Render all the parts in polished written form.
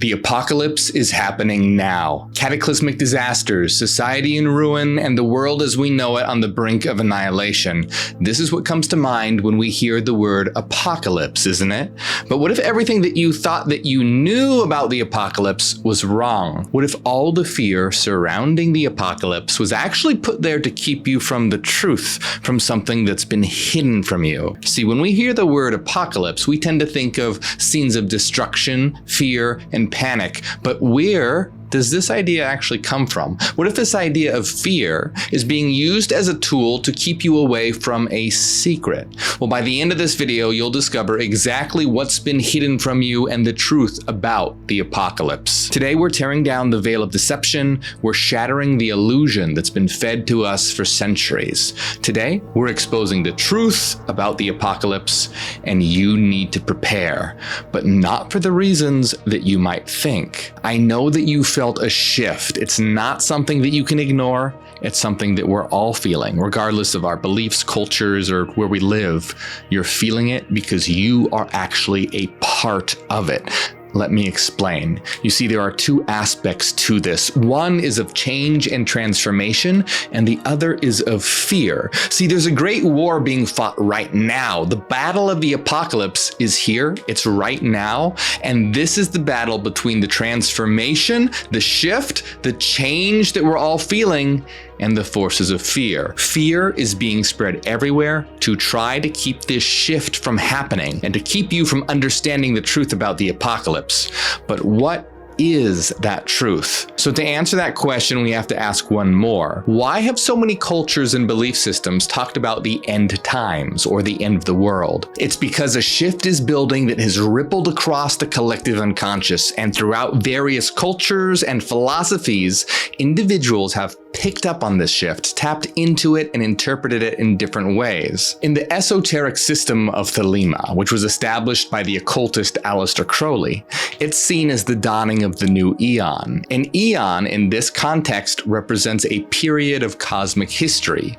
The apocalypse is happening now. Cataclysmic disasters, society in ruin, and the world as we know it on the brink of annihilation. This is what comes to mind when we hear the word apocalypse, isn't it? But what if everything that you thought that you knew about the apocalypse was wrong? What if all the fear surrounding the apocalypse was actually put there to keep you from the truth, from something that's been hidden from you? See, when we hear the word apocalypse, we tend to think of scenes of destruction, fear, and panic. But where does this idea actually come from? What if this idea of fear is being used as a tool to keep you away from a secret? Well, by the end of this video, you'll discover exactly what's been hidden from you and the truth about the apocalypse. Today, we're tearing down the veil of deception. We're shattering the illusion that's been fed to us for centuries. Today, we're exposing the truth about the apocalypse, and you need to prepare, but not for the reasons that you might think. I know that you felt a shift. It's not something that you can ignore. It's something that we're all feeling, regardless of our beliefs, cultures, or where we live. You're feeling it because you are actually a part of it. Let me explain. You see, there are two aspects to this. One is of change and transformation, and the other is of fear. See, there's a great war being fought right now. The battle of the apocalypse is here. It's right now. And this is the battle between the transformation, the shift, the change that we're all feeling, and the forces of fear. Fear is being spread everywhere to try to keep this shift from happening and to keep you from understanding the truth about the apocalypse. But what is that truth? So to answer that question, we have to ask one more. Why have so many cultures and belief systems talked about the end times or the end of the world? It's because a shift is building that has rippled across the collective unconscious, and throughout various cultures and philosophies, individuals have picked up on this shift, tapped into it, and interpreted it in different ways. In the esoteric system of Thelema, which was established by the occultist Aleister Crowley, it's seen as the dawning of the new eon. An eon in this context represents a period of cosmic history.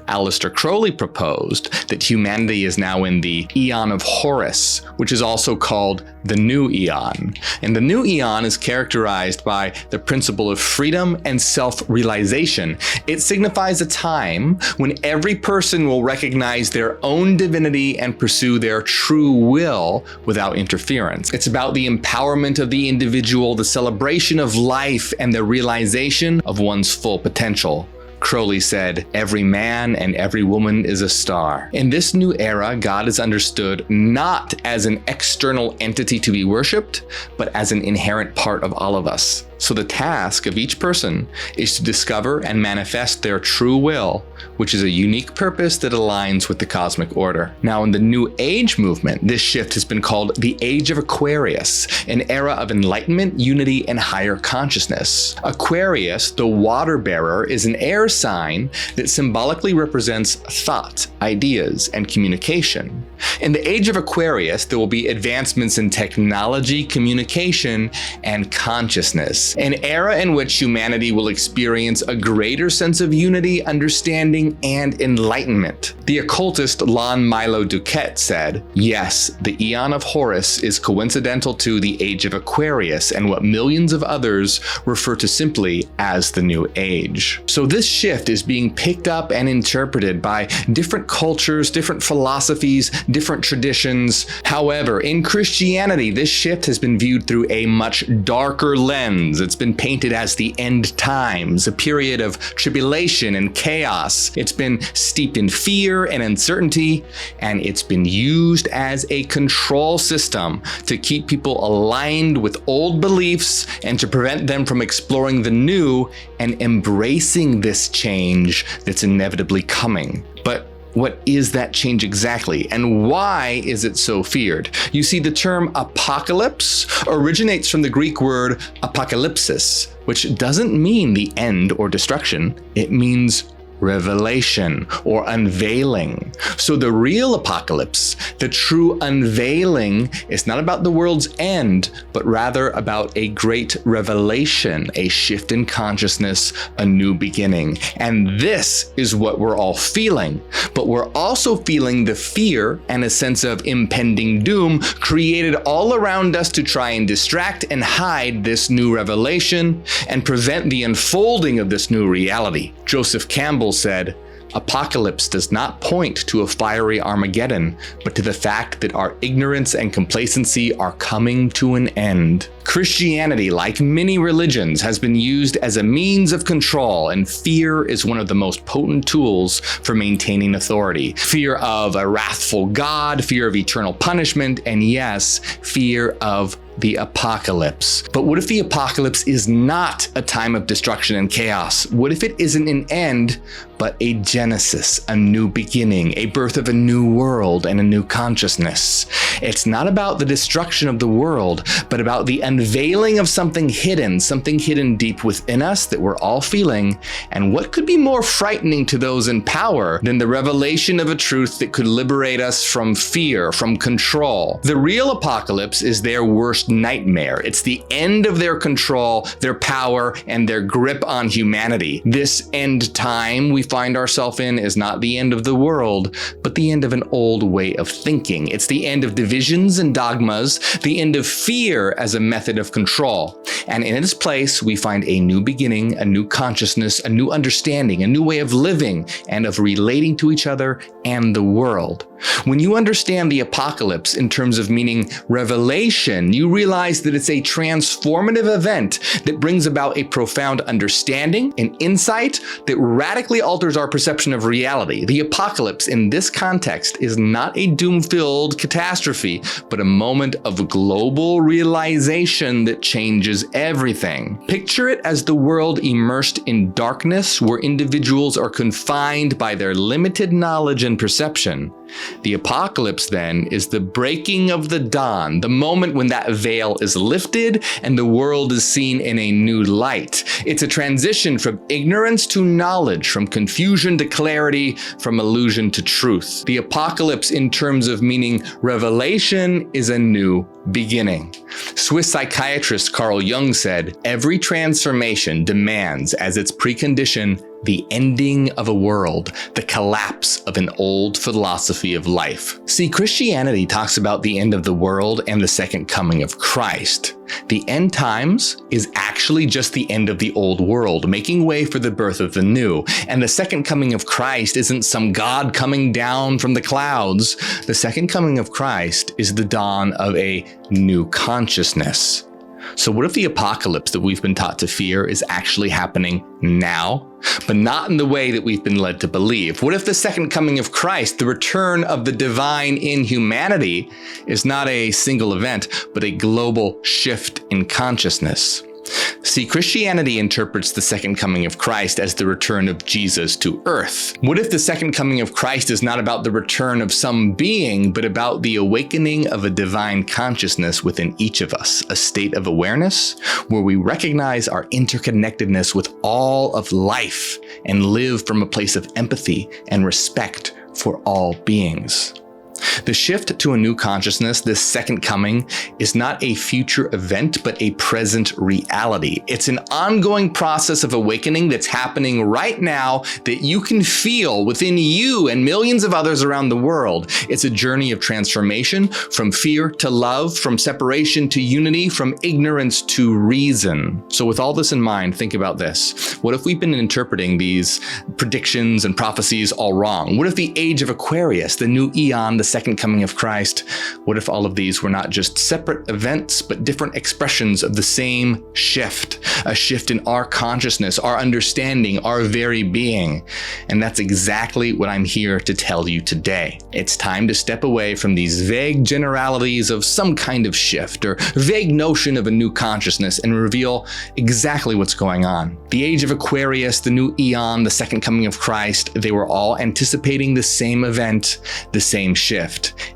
Aleister Crowley proposed that humanity is now in the Eon of Horus, which is also called the New Eon. And the New Eon is characterized by the principle of freedom and self-realization. It signifies a time when every person will recognize their own divinity and pursue their true will without interference. It's about the empowerment of the individual, the celebration of life, and the realization of one's full potential. Crowley said, "Every man and every woman is a star." In this new era, God is understood not as an external entity to be worshipped, but as an inherent part of all of us. So the task of each person is to discover and manifest their true will, which is a unique purpose that aligns with the cosmic order. Now, in the New Age movement, this shift has been called the Age of Aquarius, an era of enlightenment, unity, and higher consciousness. Aquarius, the water bearer, is an air sign that symbolically represents thought, ideas, and communication. In the Age of Aquarius, there will be advancements in technology, communication, and consciousness. An era in which humanity will experience a greater sense of unity, understanding, and enlightenment. The occultist Lon Milo Duquette said, "Yes, the Eon of Horus is coincidental to the Age of Aquarius and what millions of others refer to simply as the New Age." So this shift is being picked up and interpreted by different cultures, different philosophies, different traditions. However, in Christianity, this shift has been viewed through a much darker lens. It's been painted as the end times, a period of tribulation and chaos. It's been steeped in fear and uncertainty, and it's been used as a control system to keep people aligned with old beliefs and to prevent them from exploring the new and embracing this change that's inevitably coming. But what is that change exactly, and why is it so feared? You see, the term apocalypse originates from the Greek word apokalypsis, which doesn't mean the end or destruction. It means revelation or unveiling. So the real apocalypse, the true unveiling, is not about the world's end, but rather about a great revelation, a shift in consciousness, a new beginning. And this is what we're all feeling. But we're also feeling the fear and a sense of impending doom created all around us to try and distract and hide this new revelation and prevent the unfolding of this new reality. Joseph Campbell said, "Apocalypse does not point to a fiery Armageddon, but to the fact that our ignorance and complacency are coming to an end." Christianity, like many religions, has been used as a means of control, and fear is one of the most potent tools for maintaining authority. Fear of a wrathful God, fear of eternal punishment, and yes, fear of the apocalypse. But what if the apocalypse is not a time of destruction and chaos? What if it isn't an end, but a genesis, a new beginning, a birth of a new world and a new consciousness? It's not about the destruction of the world, but about the unveiling of something hidden deep within us that we're all feeling. And what could be more frightening to those in power than the revelation of a truth that could liberate us from fear, from control? The real apocalypse is their worst nightmare. It's the end of their control, their power, and their grip on humanity. This end time we find ourselves in is not the end of the world, but the end of an old way of thinking. It's the end of divisions and dogmas, the end of fear as a method of control. And in its place, we find a new beginning, a new consciousness, a new understanding, a new way of living and of relating to each other and the world. When you understand the apocalypse in terms of meaning revelation, you realize that it's a transformative event that brings about a profound understanding and insight that radically alters our perception of reality. The apocalypse in this context is not a doom-filled catastrophe, but a moment of global realization that changes everything. Picture it as the world immersed in darkness where individuals are confined by their limited knowledge and perception. The apocalypse, then, is the breaking of the dawn, the moment when that veil is lifted and the world is seen in a new light. It's a transition from ignorance to knowledge, from confusion to clarity, from illusion to truth. The apocalypse, in terms of meaning revelation, is a new beginning. Swiss psychiatrist Carl Jung said, "Every transformation demands as its precondition the ending of a world, the collapse of an old philosophy of life." See, Christianity talks about the end of the world and the second coming of Christ. The end times is actually just the end of the old world, making way for the birth of the new. And the second coming of Christ isn't some God coming down from the clouds. The second coming of Christ is the dawn of a new consciousness. So what if the apocalypse that we've been taught to fear is actually happening now, but not in the way that we've been led to believe? What if the second coming of Christ, the return of the divine in humanity, is not a single event, but a global shift in consciousness? See, Christianity interprets the second coming of Christ as the return of Jesus to earth. What if the second coming of Christ is not about the return of some being, but about the awakening of a divine consciousness within each of us, a state of awareness where we recognize our interconnectedness with all of life and live from a place of empathy and respect for all beings? The shift to a new consciousness, this second coming, is not a future event, but a present reality. It's an ongoing process of awakening that's happening right now that you can feel within you and millions of others around the world. It's a journey of transformation from fear to love, from separation to unity, from ignorance to reason. So with all this in mind, think about this. What if we've been interpreting these predictions and prophecies all wrong? What if the age of Aquarius, the new eon, the second coming of Christ, what if all of these were not just separate events, but different expressions of the same shift, a shift in our consciousness, our understanding, our very being? And that's exactly what I'm here to tell you today. It's time to step away from these vague generalities of some kind of shift or vague notion of a new consciousness and reveal exactly what's going on. The age of Aquarius, the new eon, the second coming of Christ, they were all anticipating the same event, the same shift.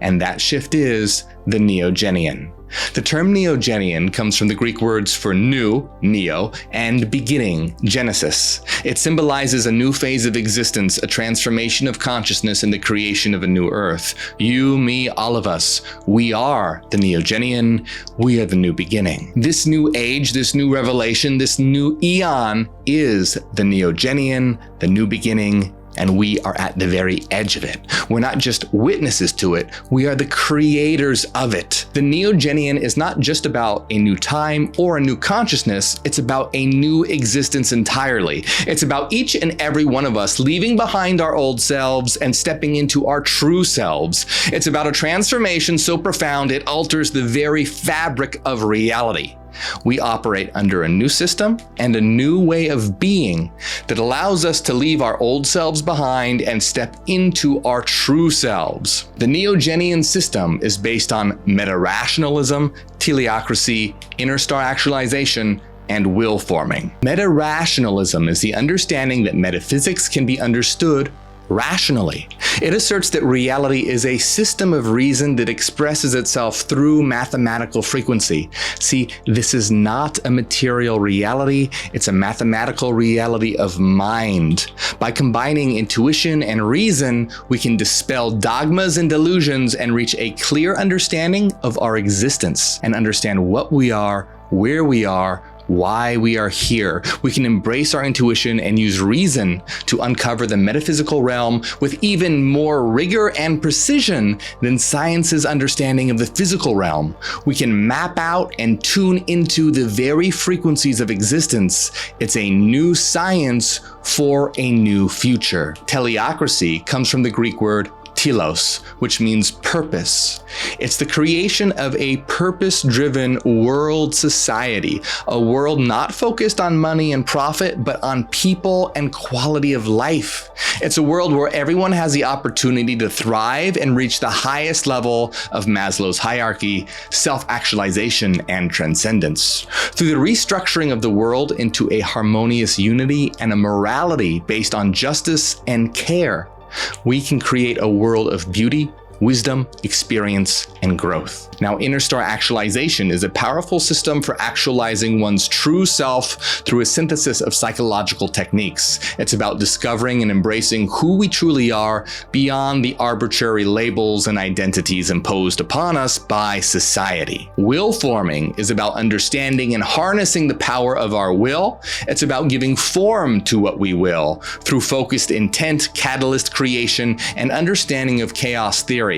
And that shift is the neogenian. The term neogenian comes from the Greek words for new, neo, and beginning, genesis. It symbolizes a new phase of existence, a transformation of consciousness, and the creation of a new earth. You, me, all of us, we are the neogenian, we are the new beginning. This new age, this new revelation, this new eon is the neogenian, the new beginning, and we are at the very edge of it. We're not just witnesses to it, we are the creators of it. The neogenian is not just about a new time or a new consciousness, it's about a new existence entirely. It's about each and every one of us leaving behind our old selves and stepping into our true selves. It's about a transformation so profound it alters the very fabric of reality. We operate under a new system and a new way of being that allows us to leave our old selves behind and step into our true selves. The neogenian system is based on meta-rationalism, teleocracy, inner-star actualization, and will forming. Meta-rationalism is the understanding that metaphysics can be understood rationally. It asserts that reality is a system of reason that expresses itself through mathematical frequency. See, this is not a material reality, it's a mathematical reality of mind. By combining intuition and reason, we can dispel dogmas and delusions and reach a clear understanding of our existence and understand what we are, where we are, why we are here. We can embrace our intuition and use reason to uncover the metaphysical realm with even more rigor and precision than science's understanding of the physical realm. We can map out and tune into the very frequencies of existence. It's a new science for a new future. Teleocracy comes from the Greek word telos, which means purpose. It's the creation of a purpose-driven world society, a world not focused on money and profit, but on people and quality of life. It's a world where everyone has the opportunity to thrive and reach the highest level of Maslow's hierarchy, self-actualization, and transcendence. Through the restructuring of the world into a harmonious unity and a morality based on justice and care, we can create a world of beauty, wisdom, experience, and growth. Now, inner star actualization is a powerful system for actualizing one's true self through a synthesis of psychological techniques. It's about discovering and embracing who we truly are beyond the arbitrary labels and identities imposed upon us by society. Will forming is about understanding and harnessing the power of our will. It's about giving form to what we will through focused intent, catalyst creation, and understanding of chaos theory.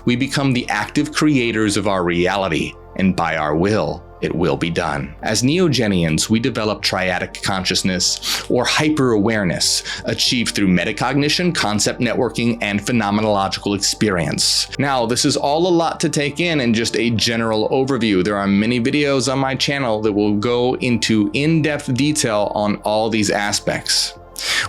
We become the active creators of our reality, and by our will, it will be done. As neogenians, we develop triadic consciousness or hyper-awareness, achieved through metacognition, concept networking, and phenomenological experience. Now, this is all a lot to take in just a general overview. There are many videos on my channel that will go into in-depth detail on all these aspects.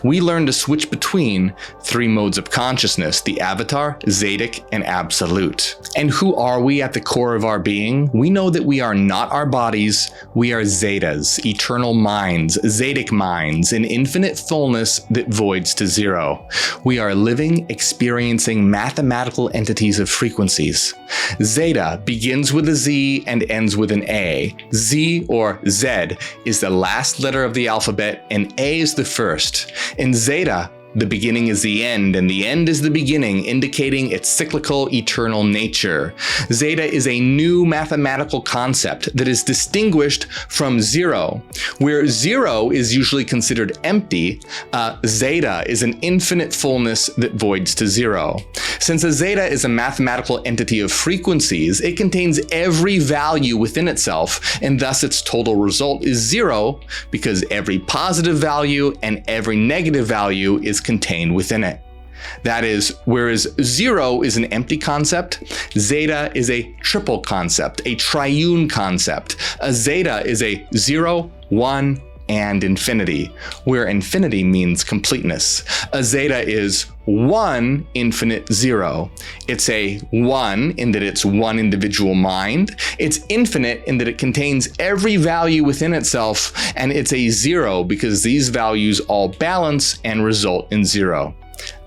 We learn to switch between three modes of consciousness: the avatar, Zadic, and absolute. And who are we at the core of our being? We know that we are not our bodies, we are Zetas, eternal minds, Zadic minds, an infinite fullness that voids to zero. We are living, experiencing mathematical entities of frequencies. Zeta begins with a Z and ends with an A. Z, or Z, is the last letter of the alphabet, and A is the first. In Zeta, the beginning is the end, and the end is the beginning, indicating its cyclical, eternal nature. Zeta is a new mathematical concept that is distinguished from zero. Where zero is usually considered empty, zeta is an infinite fullness that voids to zero. Since a zeta is a mathematical entity of frequencies, it contains every value within itself, and thus its total result is zero, because every positive value and every negative value is contained within it. That is, whereas zero is an empty concept, zeta is a triple concept, a triune concept. A zeta is a 0, 1, and infinity, where infinity means completeness. A zeta is 1, infinite, 0. It's a 1 in that it's one individual mind. It's infinite in that it contains every value within itself, and it's a 0 because these values all balance and result in 0.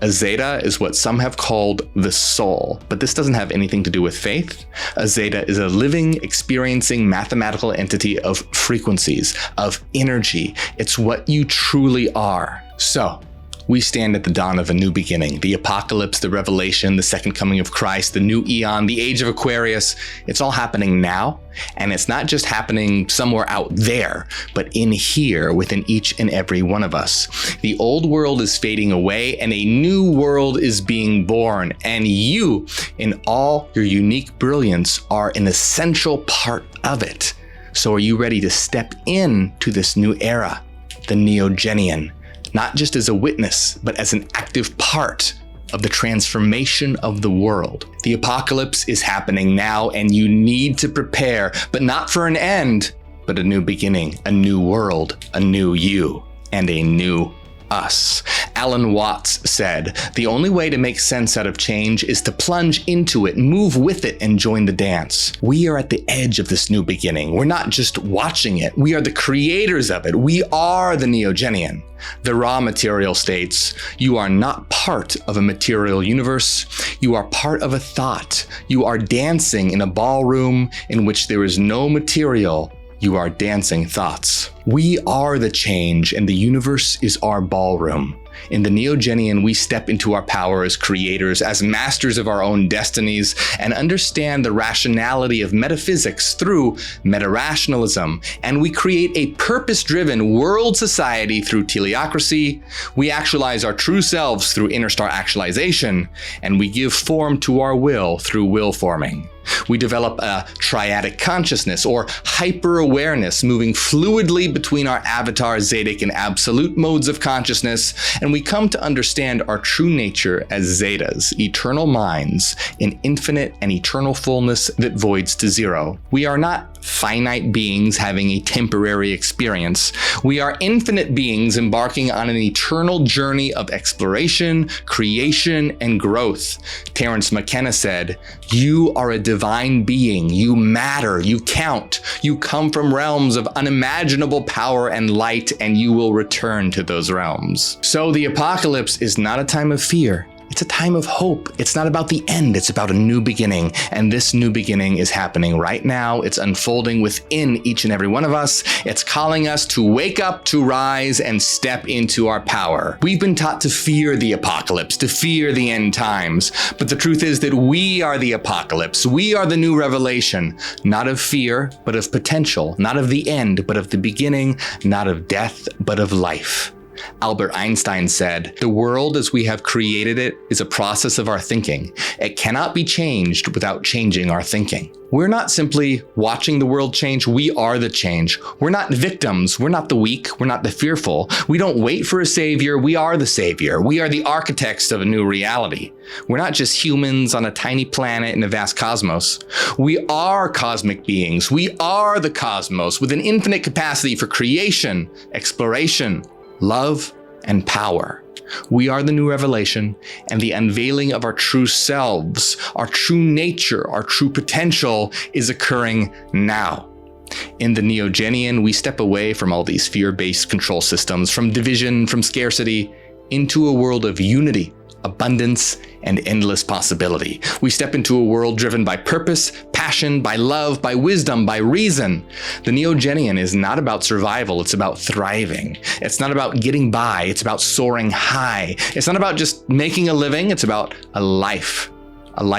A zeta is what some have called the soul, but this doesn't have anything to do with faith. A zeta is a living, experiencing mathematical entity of frequencies, of energy. It's what you truly are. So, we stand at the dawn of a new beginning. The apocalypse, the revelation, the second coming of Christ, the new eon, the age of Aquarius. It's all happening now. And it's not just happening somewhere out there, but in here within each and every one of us. The old world is fading away and a new world is being born. And you, in all your unique brilliance, are an essential part of it. So are you ready to step into this new era, the neogenian? Not just as a witness, but as an active part of the transformation of the world. The apocalypse is happening now, and you need to prepare, but not for an end, but a new beginning, a new world, a new you, and a new us. Alan Watts said, "The only way to make sense out of change is to plunge into it, move with it, and join the dance." We are at the edge of this new beginning. We're not just watching it. We are the creators of it. We are the neogenian. The raw material states, "You are not part of a material universe. You are part of a thought. You are dancing in a ballroom in which there is no material. You are dancing thoughts." We are the change, and the universe is our ballroom. In the neogenian, we step into our power as creators, as masters of our own destinies, and understand the rationality of metaphysics through meta-rationalism. And we create a purpose-driven world society through teleocracy. We actualize our true selves through interstar actualization, and we give form to our will through will forming. We develop a triadic consciousness or hyper-awareness, moving fluidly between our avatar, Zedic, and absolute modes of consciousness, and we come to understand our true nature as Zetas, eternal minds, in infinite and eternal fullness that voids to zero. We are not finite beings having a temporary experience. We are infinite beings embarking on an eternal journey of exploration, creation, and growth. Terence McKenna said, "You are a divine being. You matter. You count. You come from realms of unimaginable power and light, and you will return to those realms." So the apocalypse is not a time of fear. It's a time of hope. It's not about the end, it's about a new beginning. And this new beginning is happening right now. It's unfolding within each and every one of us. It's calling us to wake up, to rise, and step into our power. We've been taught to fear the apocalypse, to fear the end times. But the truth is that we are the apocalypse. We are the new revelation, not of fear, but of potential, not of the end, but of the beginning, not of death, but of life. Albert Einstein said, "The world as we have created it is a process of our thinking. It cannot be changed without changing our thinking." We're not simply watching the world change, we are the change. We're not victims, we're not the weak, we're not the fearful. We don't wait for a savior, we are the savior. We are the architects of a new reality. We're not just humans on a tiny planet in a vast cosmos. We are cosmic beings. We are the cosmos with an infinite capacity for creation, exploration, love, and power. We are the new revelation, and the unveiling of our true selves, our true nature, our true potential is occurring now. In the neogenian, we step away from all these fear-based control systems, from division, from scarcity, into a world of unity, abundance, and endless possibility. We step into a world driven by purpose, passion, by love, by wisdom, by reason. The neogenian is not about survival, it's about thriving. It's not about getting by, it's about soaring high. It's not about just making a living, it's about a life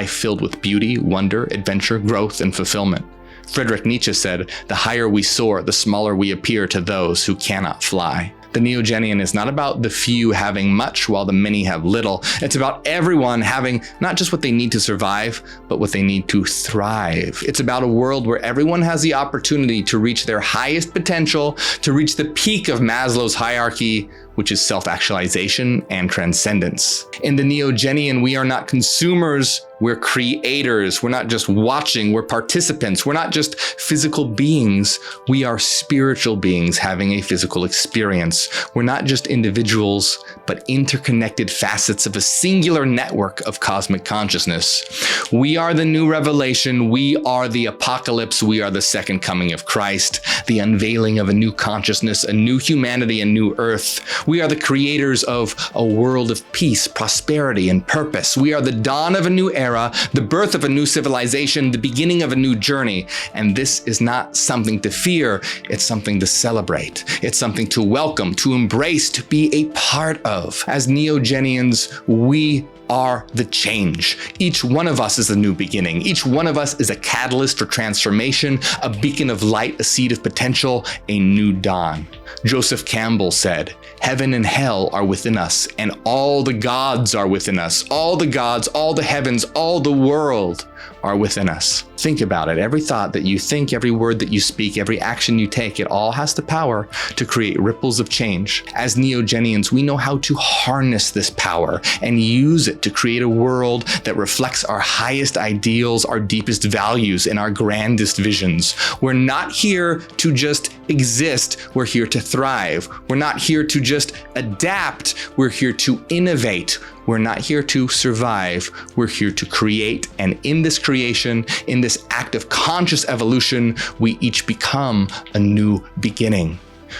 filled with beauty, wonder, adventure, growth, and fulfillment. Friedrich Nietzsche said, "The higher we soar, the smaller we appear to those who cannot fly." The neogenian is not about the few having much while the many have little. It's about everyone having not just what they need to survive, but what they need to thrive. It's about a world where everyone has the opportunity to reach their highest potential, to reach the peak of Maslow's hierarchy, which is self-actualization and transcendence. In the neogenian, we are not consumers, We're creators. We're not just watching. We're participants. We're not just physical beings. We are spiritual beings having a physical experience. We're not just individuals, but interconnected facets of a singular network of cosmic consciousness. We are the new revelation. We are the apocalypse. We are the second coming of Christ, the unveiling of a new consciousness, a new humanity, a new earth. We are the creators of a world of peace, prosperity, and purpose. We are the dawn of a new era, the birth of a new civilization, the beginning of a new journey. And this is not something to fear. It's something to celebrate. It's something to welcome, to embrace, to be a part of. As neogenians, we are the change. Each one of us is a new beginning. Each one of us is a catalyst for transformation, a beacon of light, a seed of potential, a new dawn. Joseph Campbell said, "Heaven and hell are within us, and all the gods are within us. All the gods, all the heavens, all the world are within us." Think about it. Every thought that you think, every word that you speak, every action you take, it all has the power to create ripples of change. As neogenians, we know how to harness this power and use it to create a world that reflects our highest ideals, our deepest values, and our grandest visions. We're not here to just exist. We're here to thrive. We're not here to just adapt. We're here to innovate. We're not here to survive. We're here to create. And in this creation, in this act of conscious evolution, we each become a new beginning.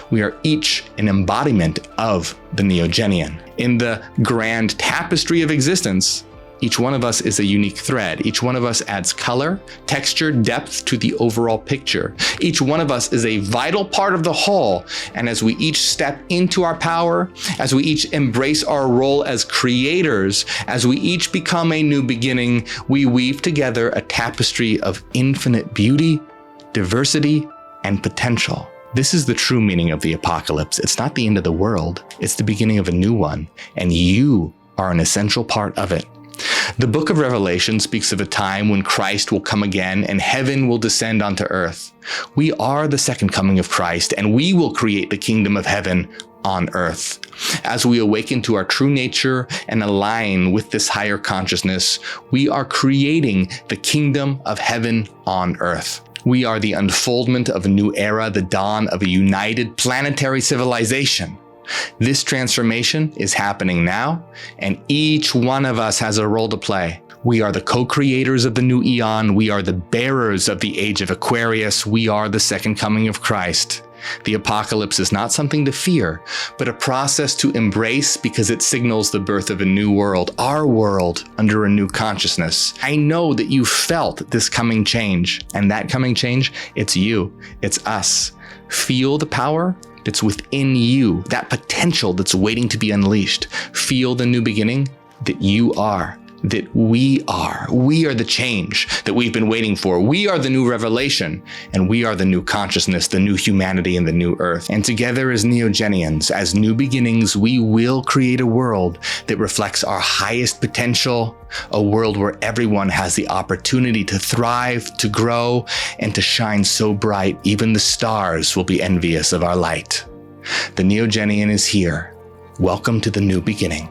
We are each an embodiment of the neogenian. In the grand tapestry of existence, each one of us is a unique thread. Each one of us adds color, texture, depth to the overall picture. Each one of us is a vital part of the whole. And as we each step into our power, as we each embrace our role as creators, as we each become a new beginning, we weave together a tapestry of infinite beauty, diversity, and potential. This is the true meaning of the apocalypse. It's not the end of the world. It's the beginning of a new one. And you are an essential part of it. The book of Revelation speaks of a time when Christ will come again and heaven will descend onto earth. We are the second coming of Christ, and we will create the kingdom of heaven on earth. As we awaken to our true nature and align with this higher consciousness, we are creating the kingdom of heaven on earth. We are the unfoldment of a new era, the dawn of a united planetary civilization. This transformation is happening now, and each one of us has a role to play. We are the co-creators of the new eon. We are the bearers of the age of Aquarius. We are the second coming of Christ. The apocalypse is not something to fear, but a process to embrace because it signals the birth of a new world, our world under a new consciousness. I know that you felt this coming change, and that coming change, it's you, it's us. Feel the power that's within you, that potential that's waiting to be unleashed. Feel the new beginning that you are, that we are. We are the change that we've been waiting for. We are the new revelation, and we are the new consciousness, the new humanity, and the new earth. And together as neogenians, as new beginnings, we will create a world that reflects our highest potential, a world where everyone has the opportunity to thrive, to grow, and to shine so bright, even the stars will be envious of our light. The neogenian is here. Welcome to the new beginning.